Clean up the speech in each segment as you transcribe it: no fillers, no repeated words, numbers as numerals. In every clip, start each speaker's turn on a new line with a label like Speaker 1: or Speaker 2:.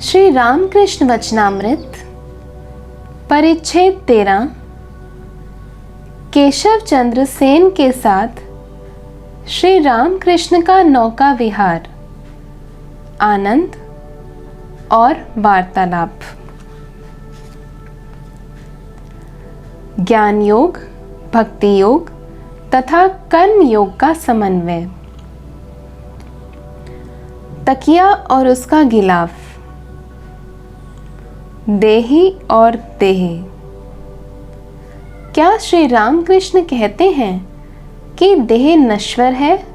Speaker 1: श्री रामकृष्ण वचनामृत परिच्छेद 13 केशव चंद्र सेन के साथ श्री रामकृष्ण का नौका विहार, आनंद और वार्तालाप। ज्ञान योग, भक्ति योग तथा कर्म योग का समन्वय। तकिया और उसका गिलाफ। देही और देही। क्या श्री रामकृष्ण कहते हैं कि देह नश्वर है,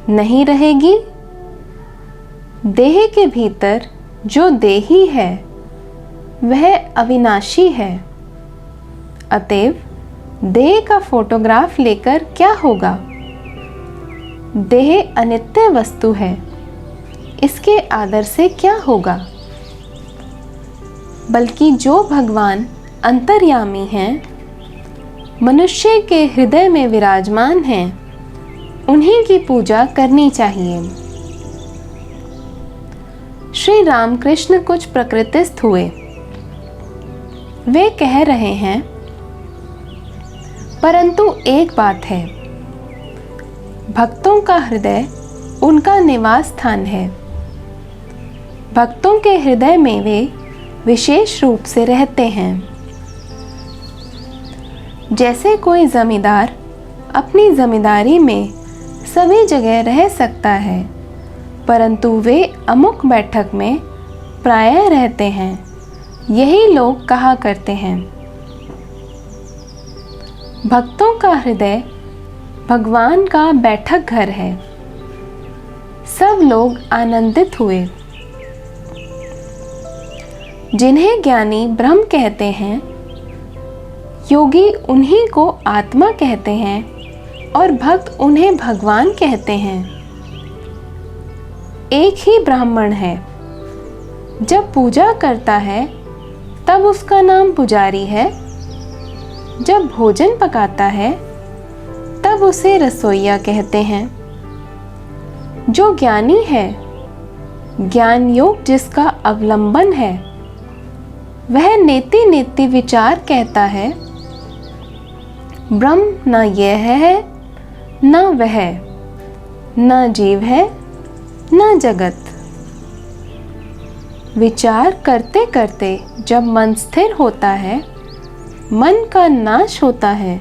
Speaker 1: नहीं रहेगी? देह के भीतर जो देही है वह अविनाशी है। अतएव देह का फोटोग्राफ लेकर क्या होगा? देह अनित्य वस्तु है, इसके आदर से क्या होगा? बल्कि जो भगवान अंतर्यामी हैं, मनुष्य के हृदय में विराजमान हैं, उन्हीं की पूजा करनी चाहिए। श्री रामकृष्ण कुछ प्रकृतिस्थ हुए। वे कह रहे हैं, परंतु एक बात है, भक्तों का हृदय उनका निवास स्थान है। भक्तों के हृदय में वे विशेष रूप से रहते हैं। जैसे कोई जमींदार अपनी जमींदारी में सभी जगह रह सकता है, परंतु वे अमुक बैठक में प्रायः रहते हैं, यही लोग कहा करते हैं। भक्तों का हृदय भगवान का बैठक घर है। सब लोग आनंदित हुए। जिन्हें ज्ञानी ब्रह्म कहते हैं, योगी उन्हीं को आत्मा कहते हैं और भक्त उन्हें भगवान कहते हैं। एक ही ब्राह्मण है। जब पूजा करता है तब उसका नाम पुजारी है। जब भोजन पकाता है तब उसे रसोइया कहते हैं। जो ज्ञानी है, ज्ञान योग जिसका अवलंबन है, वह नेति नेति विचार कहता है, ब्रह्म न यह है न वह, न जीव है न जगत। विचार करते करते जब मन स्थिर होता है, मन का नाश होता है,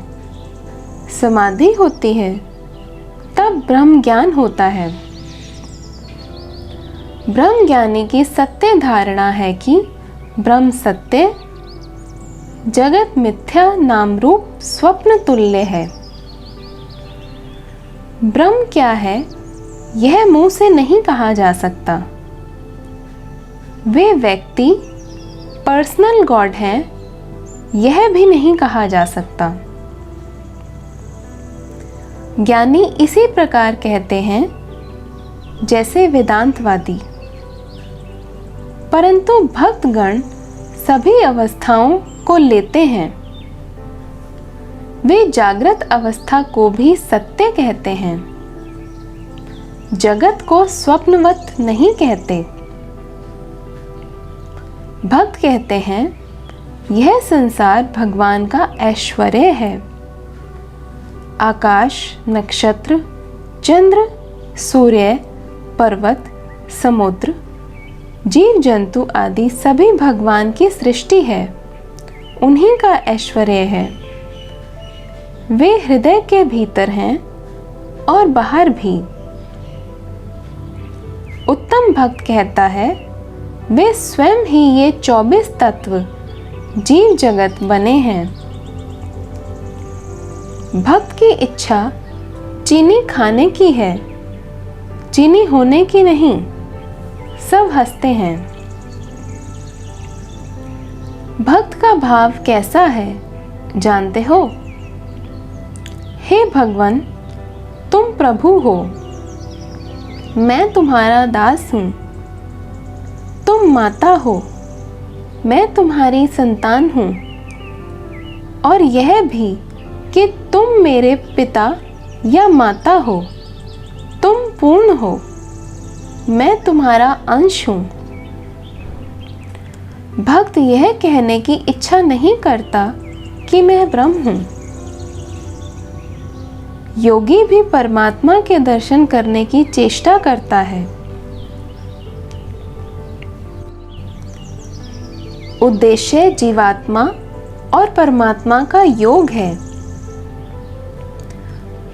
Speaker 1: समाधि होती है, तब ब्रह्म ज्ञान होता है। ब्रह्म ज्ञानी की सत्य धारणा है कि ब्रह्म सत्य, जगत मिथ्या नाम रूप स्वप्न तुल्य है। ब्रह्म क्या है, यह मुंह से नहीं कहा जा सकता। वे व्यक्ति पर्सनल गॉड हैं, यह भी नहीं कहा जा सकता। ज्ञानी इसी प्रकार कहते हैं जैसे वेदांतवादी। परंतु भक्तगण सभी अवस्थाओं को लेते हैं। वे जागृत अवस्था को भी सत्य कहते हैं, जगत को स्वप्नवत नहीं कहते। भक्त कहते हैं, यह संसार भगवान का ऐश्वर्य है। आकाश, नक्षत्र, चंद्र, सूर्य, पर्वत, समुद्र, जीव जंतु आदि सभी भगवान की सृष्टि है, उन्हीं का ऐश्वर्य है। वे हृदय के भीतर हैं और बाहर भी। उत्तम भक्त कहता है, वे स्वयं ही ये 24 तत्व जीव जगत बने हैं। भक्त की इच्छा चीनी खाने की है, चीनी होने की नहीं। सब हंसते हैं। भक्त का भाव कैसा है जानते हो? हे भगवान, तुम प्रभु हो, मैं तुम्हारा दास हूँ। तुम माता हो, मैं तुम्हारी संतान हूँ। और यह भी कि तुम मेरे पिता या माता हो, तुम पूर्ण हो, मैं तुम्हारा अंश हूँ। भक्त यह कहने की इच्छा नहीं करता कि मैं ब्रह्म हूं। योगी भी परमात्मा के दर्शन करने की चेष्टा करता है। उद्देश्य जीवात्मा और परमात्मा का योग है।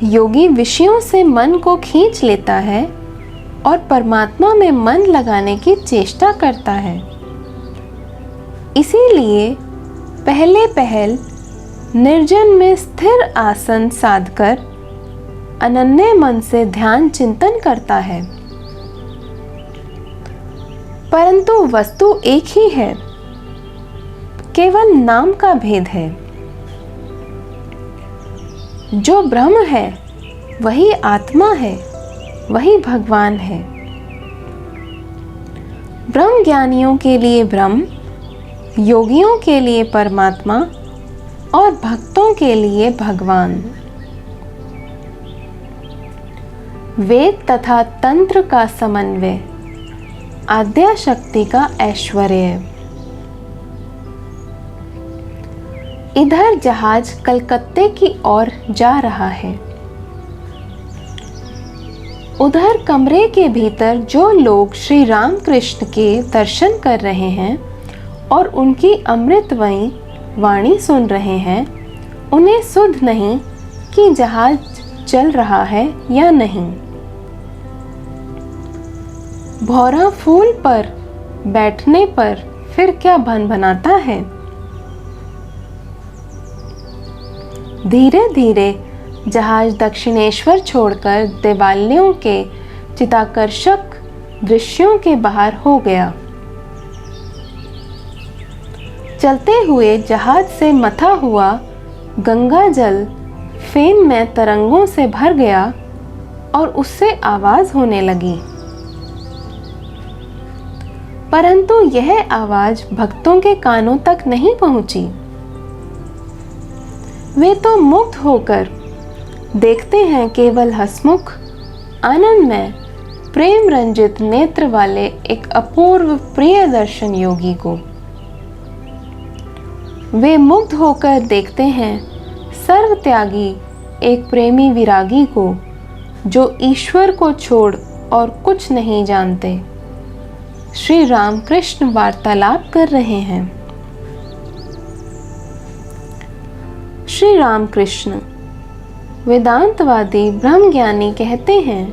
Speaker 1: योगी विषयों से मन को खींच लेता है और परमात्मा में मन लगाने की चेष्टा करता है। इसीलिए पहल निर्जन में स्थिर आसन साधकर अनन्य मन से ध्यान चिंतन करता है। परंतु वस्तु एक ही है, केवल नाम का भेद है। जो ब्रह्म है वही आत्मा है, वही भगवान है। ब्रह्म ज्ञानियों के लिए ब्रह्म, योगियों के लिए परमात्मा और भक्तों के लिए भगवान। वेद तथा तंत्र का समन्वय, आद्या शक्ति का ऐश्वर्य। इधर जहाज कलकत्ते की ओर जा रहा है। उधर कमरे के भीतर जो लोग श्री राम कृष्ण के दर्शन कर रहे हैं और उनकी अमृतमयी वाणी सुन रहे हैं, उन्हें सुध नहीं कि जहाज चल रहा है या नहीं। भौरा फूल पर बैठने पर फिर क्या भनभनाता है। धीरे धीरे जहाज दक्षिणेश्वर छोड़कर देवालयों के चित्ताकर्षक दृश्यों के बाहर हो गया। चलते हुए जहाज से मथा हुआ गंगा जल फेन में तरंगों से भर गया और उससे आवाज होने लगी। परंतु यह आवाज भक्तों के कानों तक नहीं पहुंची। वे तो मुग्ध होकर देखते हैं केवल हंसमुख, आनंदमय, प्रेम रंजित नेत्र वाले एक अपूर्व प्रिय दर्शन योगी को। वे मुग्ध होकर देखते हैं सर्व त्यागी एक प्रेमी विरागी को, जो ईश्वर को छोड़ और कुछ नहीं जानते। श्री राम कृष्ण वार्तालाप कर रहे हैं। श्री राम कृष्ण वेदांतवादी ब्रह्मज्ञानी कहते हैं,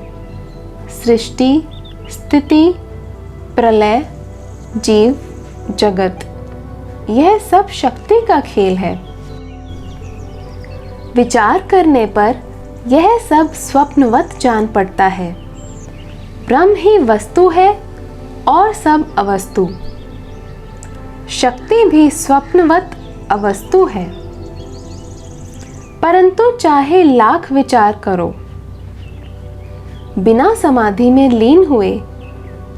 Speaker 1: सृष्टि, स्थिति, प्रलय, जीव, जगत, यह सब शक्ति का खेल है। विचार करने पर यह सब स्वप्नवत जान पड़ता है। ब्रह्म ही वस्तु है और सब अवस्तु। शक्ति भी स्वप्नवत अवस्तु है। परंतु चाहे लाख विचार करो, बिना समाधि में लीन हुए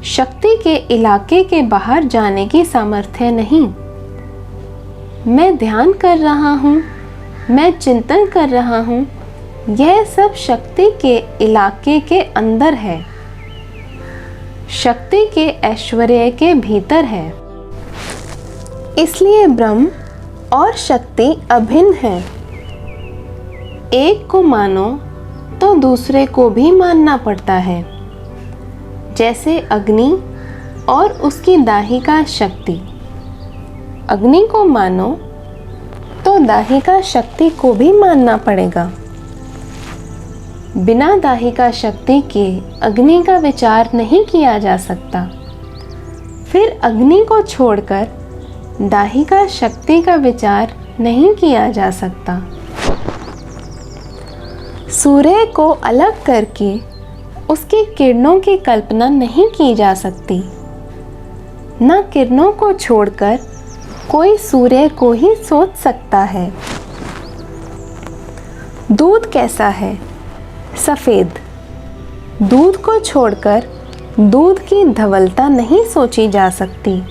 Speaker 1: शक्ति के इलाके के बाहर जाने की सामर्थ्य नहीं। मैं ध्यान कर रहा हूँ, मैं चिंतन कर रहा हूँ, यह सब शक्ति के इलाके के अंदर है, शक्ति के ऐश्वर्य के भीतर है। इसलिए ब्रह्म और शक्ति अभिन्न है। एक को मानो तो दूसरे को भी मानना पड़ता है। जैसे अग्नि और उसकी दाहिका शक्ति। अग्नि को मानो तो दाहिका शक्ति को भी मानना पड़ेगा। बिना दाहिका शक्ति के अग्नि का विचार नहीं किया जा सकता। फिर अग्नि को छोड़कर दाहिका शक्ति का विचार नहीं किया जा सकता। सूर्य को अलग करके उसकी किरणों की कल्पना नहीं की जा सकती। न किरणों को छोड़कर कोई सूर्य को ही सोच सकता है। दूध कैसा है? सफ़ेद। दूध को छोड़कर दूध की धवलता नहीं सोची जा सकती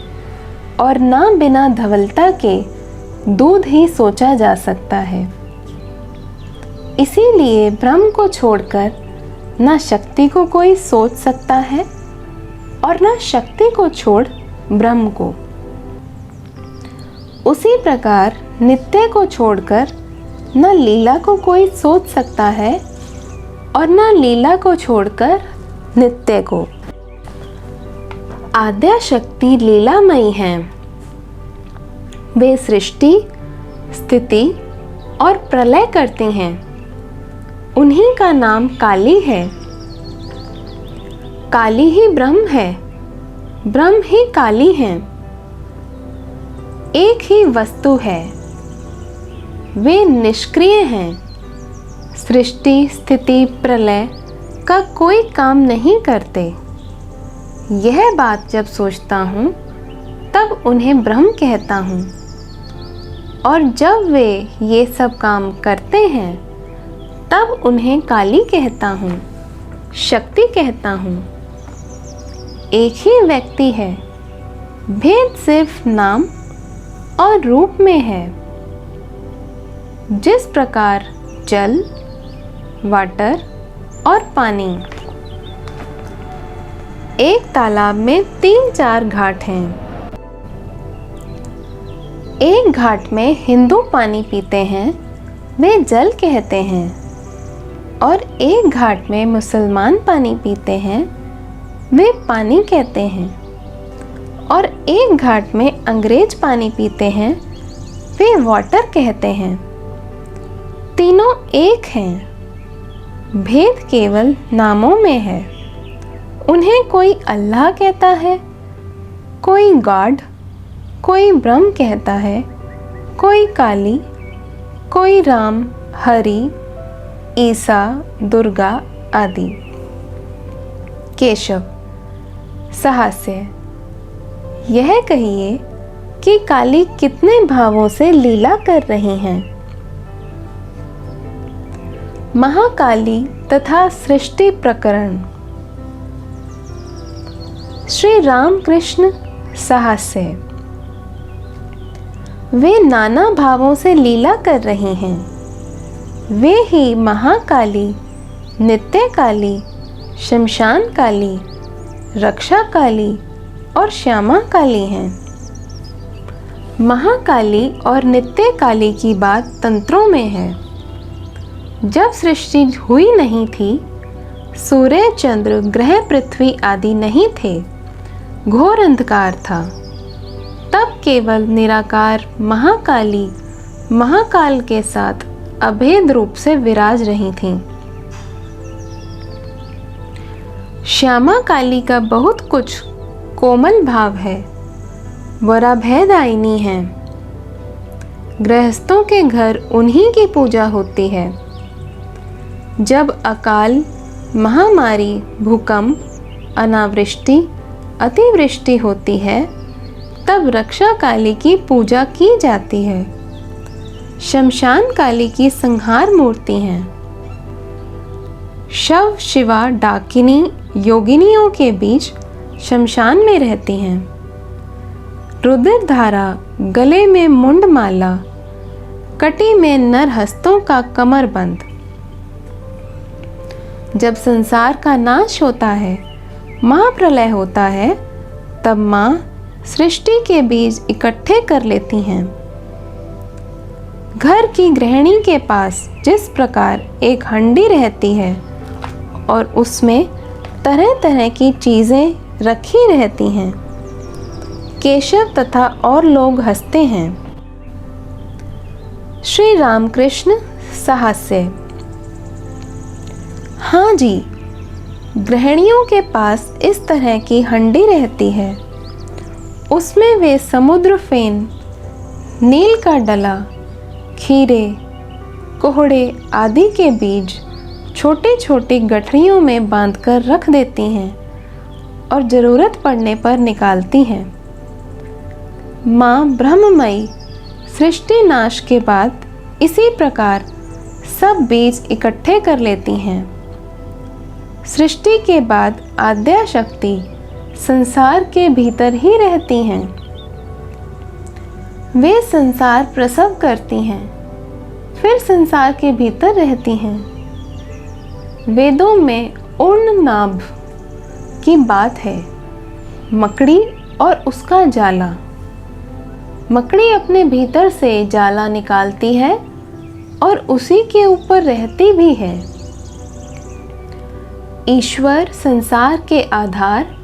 Speaker 1: और ना बिना धवलता के दूध ही सोचा जा सकता है। इसीलिए ब्रह्म को छोड़कर न शक्ति को कोई सोच सकता है और न शक्ति को छोड़ ब्रह्म को। उसी प्रकार नित्य को छोड़कर न लीला को कोई सोच सकता है और न लीला को छोड़कर नित्य को। आद्या शक्ति लीलामयी हैं। वे सृष्टि, स्थिति और प्रलय करती हैं। उन्हीं का नाम काली है। काली ही ब्रह्म है, ब्रह्म ही काली है। एक ही वस्तु है। वे निष्क्रिय हैं। सृष्टि, स्थिति, प्रलय का कोई काम नहीं करते। यह बात जब सोचता हूँ तब उन्हें ब्रह्म कहता हूँ, और जब वे ये सब काम करते हैं तब उन्हें काली कहता हूँ, शक्ति कहता हूँ। एक ही व्यक्ति है, भेद सिर्फ नाम और रूप में है। जिस प्रकार जल, वाटर और पानी। एक तालाब में 3-4 घाट हैं। एक घाट में हिंदू पानी पीते हैं, वे जल कहते हैं, और एक घाट में मुसलमान पानी पीते हैं, वे पानी कहते हैं, और एक घाट में अंग्रेज पानी पीते हैं, वे वाटर कहते हैं। तीनों एक हैं, भेद केवल नामों में है। उन्हें कोई अल्लाह कहता है, कोई गॉड, कोई ब्रह्म कहता है, कोई काली, कोई राम, हरि, ईसा, दुर्गा आदि। केशव। सहास्य। यह कहिए कि काली कितने भावों से लीला कर रही हैं। महाकाली तथा सृष्टि प्रकरण। श्री रामकृष्ण सहास्य। वे नाना भावों से लीला कर रही हैं। वे ही महाकाली, नित्य काली, शमशान काली, रक्षा काली और श्यामा काली हैं। महाकाली और नित्य काली की बात तंत्रों में है। जब सृष्टि हुई नहीं थी, सूर्य, चंद्र, ग्रह, पृथ्वी आदि नहीं थे, घोर अंधकार था, तब केवल निराकार महाकाली महाकाल के साथ अभेद रूप से विराज रही थीं। श्यामा काली का बहुत कुछ कोमल भाव है, वह भयदायिनी है। गृहस्थों के घर उन्हीं की पूजा होती है। जब अकाल, महामारी, भूकंप, अनावृष्टि, अतिवृष्टि होती है, तब रक्षा काली की पूजा की जाती है। शमशान काली की संहार मूर्ति हैं। शव, शिवा, डाकिनी, योगिनियों के बीच शमशान में रहती हैं। रुधिर धारा, गले में मुंड माला, कटी में नर हस्तों का कमरबंद। जब संसार का नाश होता है, महाप्रलय होता है, तब माँ सृष्टि के बीज इकट्ठे कर लेती हैं। घर की गृहिणी के पास जिस प्रकार एक हंडी रहती है और उसमें तरह तरह की चीज़ें रखी रहती हैं, केशव तथा और लोग हंसते हैं। श्री रामकृष्ण सहास्य। हाँ जी, गृहिणियों के पास इस तरह की हंडी रहती है। उसमें वे समुद्र फेन, नील का डला, खीरे, कोहड़े आदि के बीज छोटी छोटी गठरियों में बांधकर रख देती हैं और ज़रूरत पड़ने पर निकालती हैं। माँ ब्रह्ममयी सृष्टि नाश के बाद इसी प्रकार सब बीज इकट्ठे कर लेती हैं। सृष्टि के बाद आद्या शक्ति संसार के भीतर ही रहती हैं। वे संसार प्रसव करती हैं, फिर संसार के भीतर रहती हैं। वेदों में उर्ण नाभ की बात है, मकड़ी और उसका जाला। मकड़ी अपने भीतर से जाला निकालती है और उसी के ऊपर रहती भी है। ईश्वर संसार के आधार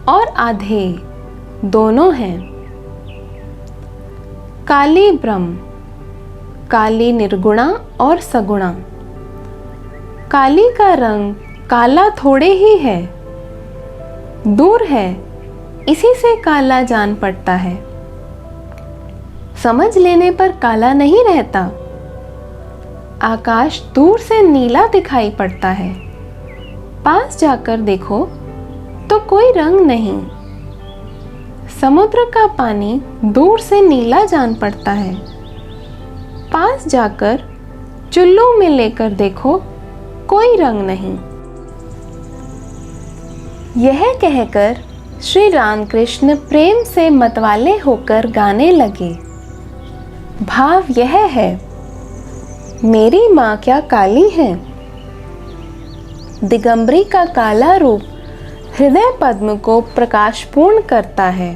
Speaker 1: और आधेय दोनों हैं। काली ब्रह्म, काली निर्गुणा और सगुणा। काली का रंग काला थोड़े ही है, दूर है, इसी से काला जान पड़ता है। समझ लेने पर काला नहीं रहता। आकाश दूर से नीला दिखाई पड़ता है, पास जाकर देखो तो कोई रंग नहीं। समुद्र का पानी दूर से नीला जान पड़ता है, पास जाकर चुल्लू में लेकर देखो कोई रंग नहीं। यह कहकर श्री रामकृष्ण प्रेम से मतवाले होकर गाने लगे। भाव यह है, मेरी माँ क्या काली है। दिगंबरी का काला रूप हृदय पद्म को प्रकाशपूर्ण करता है।